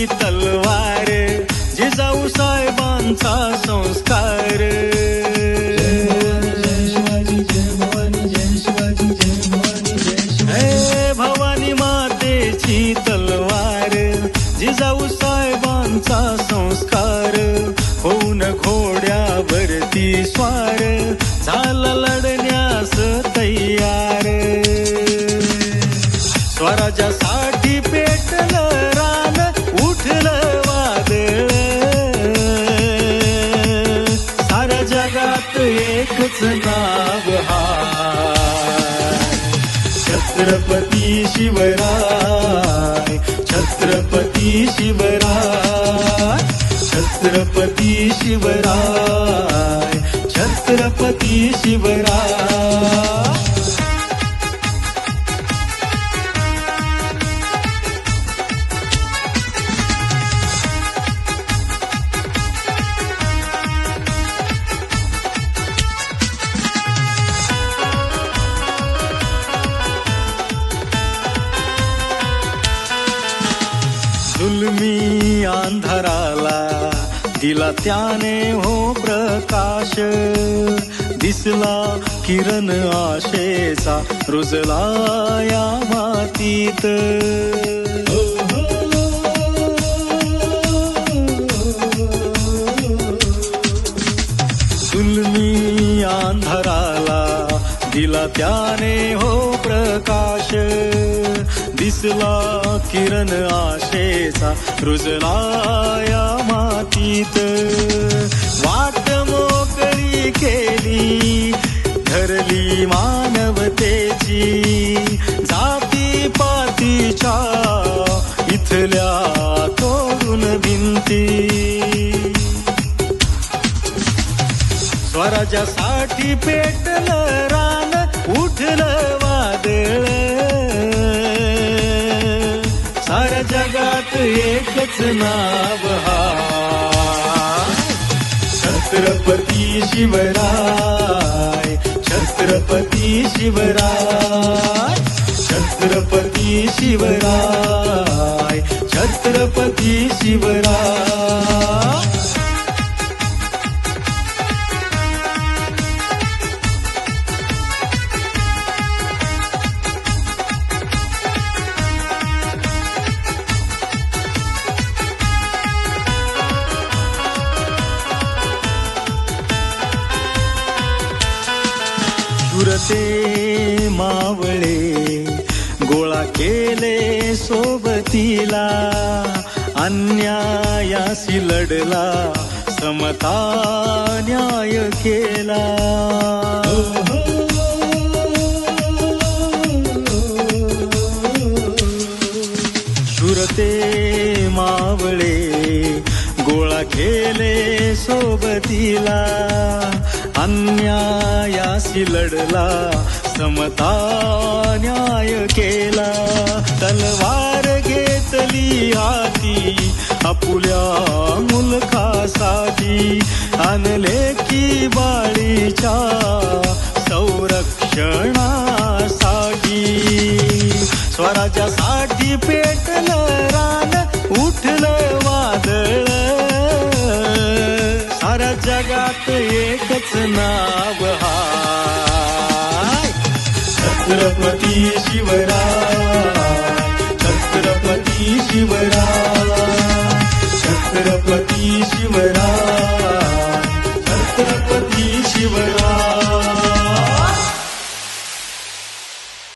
तलवार जिजाऊ साहेबांचा संस्कार. हे भवानी मातेची तलवार जिजाऊ साहेबांचा संस्कार. होऊन घोड्यावरती स्वार झाला लढण्यास तयार. स्वराज्यासाठी पेटलं रान उठलं वादळ. साऱ्या जगात एकच नाव हाय छत्रपती शिवराय. छत्रपती शिवराय. छत्रपती शिवराय. छत्रपती शिवराय. जुलमी अंधाराला दिला त्याने हो प्रकाश. दिसला किरण आशेचा रुजला या मातीत. जुलमी अंधाराला दिला त्याने हो प्रकाश. दिसला किरण आशेचा रुजला या मातीत. वाट मोकळी केली धरली मानवतेची. जाती पातीच्या इथल्या तोडून भिंती. स्वराज्यासाठी पेटलं रान उठलं वादळ. साऱ्या जगात एकच नाव हाय छत्रपती शिवराय. छत्रपती शिवराय. छत्रपती शिवराय. छत्रपती शिवराय. शूरते मावळे गोळा केले सोबतीला. अन्यायाशी लढला समता न्याय केला. शूरते मावळे गोळा केले सोबतीला. अन्यायाशी लढला समता न्याय केला. तलवार घेतली हाती आपुल्या मुलखासाठी. आणले की बाळीच्या संरक्षणासाठी. स्वराज्यासाठी पेटलं रान उठलं वादळ. साऱ्या जगात एकच नाव हाय छत्रपती शिवराय. छत्रपती शिवराय. छत्रपती शिवराय. छत्रपती शिवराय.